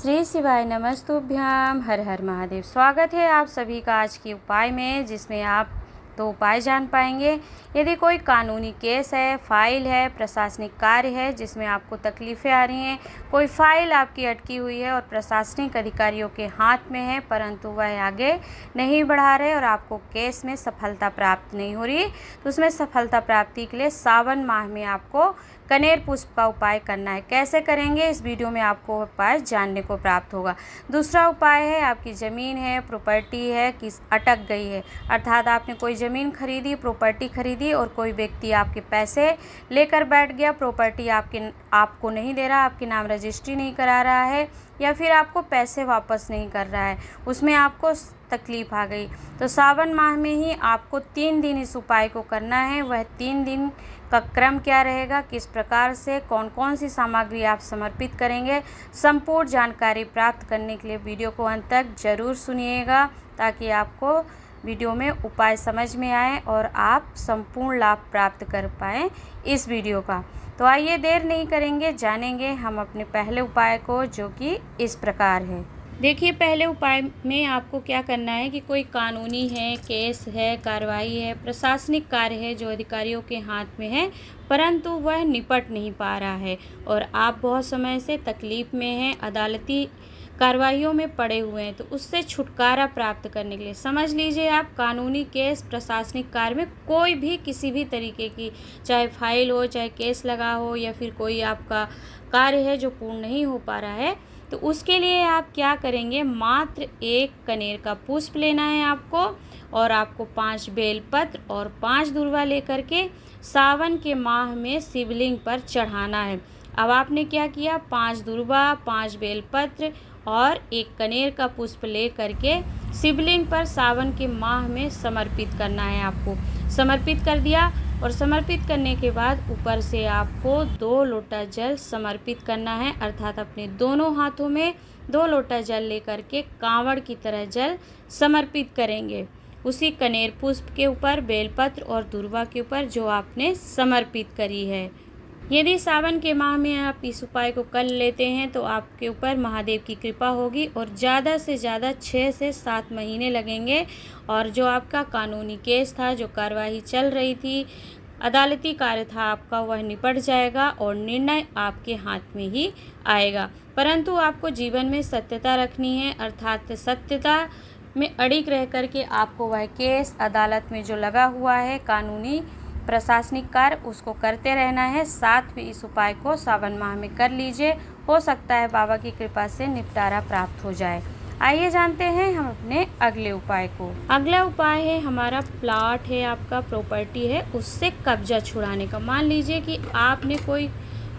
श्री शिवाय नमस्तुभ्याम। हर हर महादेव। स्वागत है आप सभी का आज के उपाय में, जिसमें आप तो उपाय जान पाएंगे। यदि कोई कानूनी केस है, फाइल है, प्रशासनिक कार्य है जिसमें आपको तकलीफ़ें आ रही हैं, कोई फाइल आपकी अटकी हुई है और प्रशासनिक अधिकारियों के हाथ में है परंतु वह आगे नहीं बढ़ा रहे और आपको केस में सफलता प्राप्त नहीं हो रही, तो उसमें सफलता प्राप्ति के लिए सावन माह में आपको कनेर पुष्प का उपाय करना है। कैसे करेंगे इस वीडियो में आपको उपाय जानने को प्राप्त होगा। दूसरा उपाय है, आपकी ज़मीन है, प्रॉपर्टी है किस अटक गई है, अर्थात आपने कोई ज़मीन खरीदी, प्रॉपर्टी खरीदी और कोई व्यक्ति आपके पैसे लेकर बैठ गया, प्रॉपर्टी आपको नहीं दे रहा, आपके नाम रजिस्ट्री नहीं करा रहा है या फिर आपको पैसे वापस नहीं कर रहा है, उसमें आपको तकलीफ़ आ गई, तो सावन माह में ही आपको 3 दिन इस उपाय को करना है। वह 3 दिन का क्रम क्या रहेगा, किस प्रकार से, कौन कौन सी सामग्री आप समर्पित करेंगे, संपूर्ण जानकारी प्राप्त करने के लिए वीडियो को अंत तक ज़रूर सुनिएगा, ताकि आपको वीडियो में उपाय समझ में आए और आप संपूर्ण लाभ प्राप्त कर पाएँ इस वीडियो का। तो आइए देर नहीं करेंगे, जानेंगे हम अपने पहले उपाय को, जो कि इस प्रकार है। देखिए, पहले उपाय में आपको क्या करना है कि कोई कानूनी है, केस है, कार्रवाई है, प्रशासनिक कार्य है जो अधिकारियों के हाथ में है परंतु वह निपट नहीं पा रहा है और आप बहुत समय से तकलीफ़ में हैं, अदालती कार्रवाइयों में पड़े हुए हैं, तो उससे छुटकारा प्राप्त करने के लिए समझ लीजिए आप कानूनी केस, प्रशासनिक कार्य में कोई भी किसी भी तरीके की, चाहे फाइल हो, चाहे केस लगा हो या फिर कोई आपका कार्य है जो पूर्ण नहीं हो पा रहा है, तो उसके लिए आप क्या करेंगे, मात्र 1 कनेर का पुष्प लेना है आपको और आपको 5 बेलपत्र और 5 दूर्वा लेकर के सावन के माह में शिवलिंग पर चढ़ाना है। अब आपने क्या किया, 5 दूर्वा, 5 बेलपत्र और 1 कनेर का पुष्प ले करके शिवलिंग पर सावन के माह में समर्पित करना है। आपको समर्पित कर दिया और समर्पित करने के बाद ऊपर से आपको 2 लोटा जल समर्पित करना है, अर्थात अपने दोनों हाथों में 2 लोटा जल लेकर के कांवड़ की तरह जल समर्पित करेंगे उसी कनेर पुष्प के ऊपर, बेलपत्र और दूर्वा के ऊपर जो आपने समर्पित करी है। यदि सावन के माह में आप इस उपाय को कर लेते हैं तो आपके ऊपर महादेव की कृपा होगी और ज़्यादा से ज़्यादा 6 से 7 महीने लगेंगे और जो आपका कानूनी केस था, जो कार्रवाई चल रही थी, अदालती कार्य था आपका, वह निपट जाएगा और निर्णय आपके हाथ में ही आएगा। परंतु आपको जीवन में सत्यता रखनी है, अर्थात सत्यता में अड़िग रह कर के आपको वह केस, अदालत में जो लगा हुआ है कानूनी प्रशासनिक कार्य, उसको करते रहना है। साथ में इस उपाय को सावन माह में कर लीजिए, हो सकता है बाबा की कृपा से निपटारा प्राप्त हो जाए। आइए जानते हैं हम अपने अगले उपाय को। अगला उपाय है, हमारा प्लाट है, आपका प्रॉपर्टी है, उससे कब्जा छुड़ाने का। मान लीजिए कि आपने कोई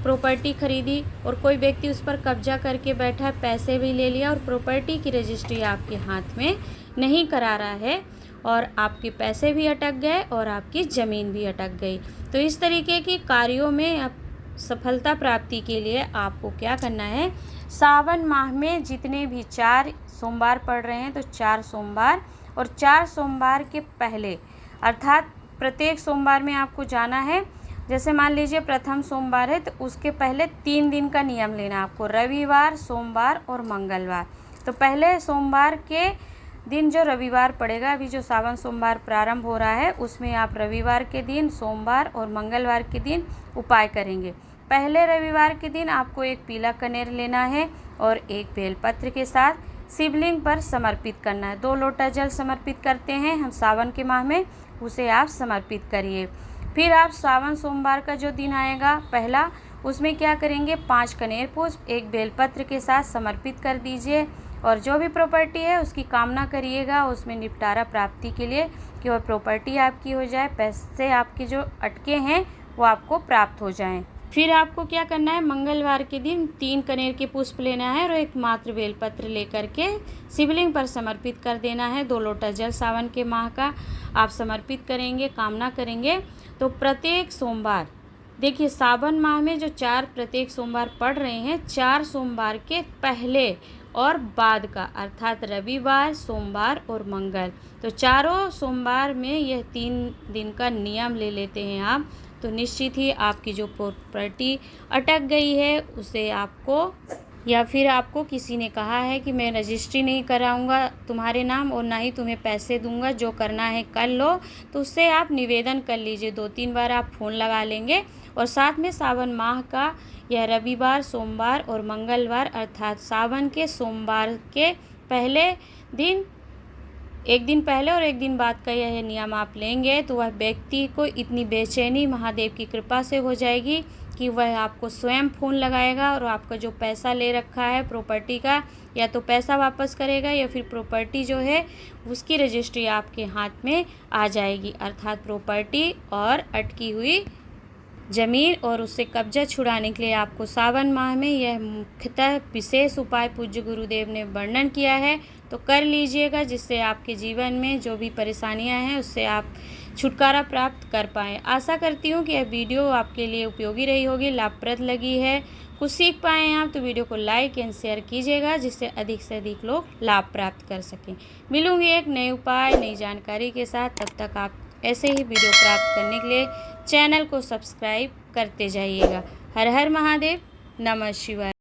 प्रॉपर्टी खरीदी और कोई व्यक्ति उस पर कब्जा करके बैठा है, पैसे भी ले लिया और प्रॉपर्टी की रजिस्ट्री आपके हाथ में नहीं करा रहा है और आपके पैसे भी अटक गए और आपकी ज़मीन भी अटक गई। तो इस तरीके के कार्यों में अब सफलता प्राप्ति के लिए आपको क्या करना है, सावन माह में जितने भी 4 सोमवार पड़ रहे हैं तो 4 सोमवार और 4 सोमवार के पहले, अर्थात प्रत्येक सोमवार में आपको जाना है। जैसे मान लीजिए प्रथम सोमवार है तो उसके पहले 3 दिन का नियम लेना आपको, रविवार, सोमवार और मंगलवार। तो पहले सोमवार के दिन जो रविवार पड़ेगा, अभी जो सावन सोमवार प्रारंभ हो रहा है उसमें आप रविवार के दिन, सोमवार और मंगलवार के दिन उपाय करेंगे। पहले रविवार के दिन आपको 1 पीला कनेर लेना है और 1 बेलपत्र के साथ शिवलिंग पर समर्पित करना है। 2 लोटा जल समर्पित करते हैं हम सावन के माह में, उसे आप समर्पित करिए। फिर आप सावन सोमवार का जो दिन आएगा पहला, उसमें क्या करेंगे, 5 कनेर पुष्प 1 बेलपत्र के साथ समर्पित कर दीजिए और जो भी प्रॉपर्टी है उसकी कामना करिएगा उसमें निपटारा प्राप्ति के लिए कि वह प्रॉपर्टी आपकी हो जाए, पैसे आपके जो अटके हैं वो आपको प्राप्त हो जाएं। फिर आपको क्या करना है, मंगलवार के दिन 3 कनेर के पुष्प लेना है और 1 मात्र बेलपत्र लेकर के शिवलिंग पर समर्पित कर देना है। 2 लोटा जल सावन के माह का आप समर्पित करेंगे, कामना करेंगे। तो प्रत्येक सोमवार, देखिए सावन माह में जो 4 प्रत्येक सोमवार पड़ रहे हैं, 4 सोमवार के पहले और बाद का, अर्थात रविवार, सोमवार और मंगल, तो चारों सोमवार में यह 3 दिन का नियम ले लेते हैं आप, तो निश्चित ही आपकी जो प्रॉपर्टी अटक गई है उसे आपको या फिर आपको किसी ने कहा है कि मैं रजिस्ट्री नहीं कराऊंगा तुम्हारे नाम और ना ही तुम्हें पैसे दूंगा, जो करना है कर लो, तो उससे आप निवेदन कर लीजिए। 2-3 बार आप फ़ोन लगा लेंगे और साथ में सावन माह का यह रविवार, सोमवार और मंगलवार अर्थात सावन के सोमवार के पहले दिन, एक दिन पहले और एक दिन बाद का यह नियम आप लेंगे तो वह व्यक्ति को इतनी बेचैनी महादेव की कृपा से हो जाएगी कि वह आपको स्वयं फ़ोन लगाएगा और आपका जो पैसा ले रखा है प्रॉपर्टी का, या तो पैसा वापस करेगा या फिर प्रॉपर्टी जो है उसकी रजिस्ट्री आपके हाथ में आ जाएगी। अर्थात प्रॉपर्टी और अटकी हुई ज़मीन और उससे कब्जा छुड़ाने के लिए आपको सावन माह में यह मुख्यतः विशेष उपाय पूज्य गुरुदेव ने वर्णन किया है, तो कर लीजिएगा, जिससे आपके जीवन में जो भी परेशानियां हैं उससे आप छुटकारा प्राप्त कर पाएँ। आशा करती हूँ कि यह वीडियो आपके लिए उपयोगी रही होगी, लाभप्रद लगी है, कुछ सीख पाए हैं आप, तो वीडियो को लाइक एंड शेयर कीजिएगा, जिससे अधिक से अधिक लोग लाभ प्राप्त कर सकें। मिलूंगी एक नए उपाय, नई जानकारी के साथ, तब तक आप ऐसे ही वीडियो प्राप्त करने के लिए चैनल को सब्सक्राइब करते जाइएगा। हर हर महादेव, नमः शिवाय।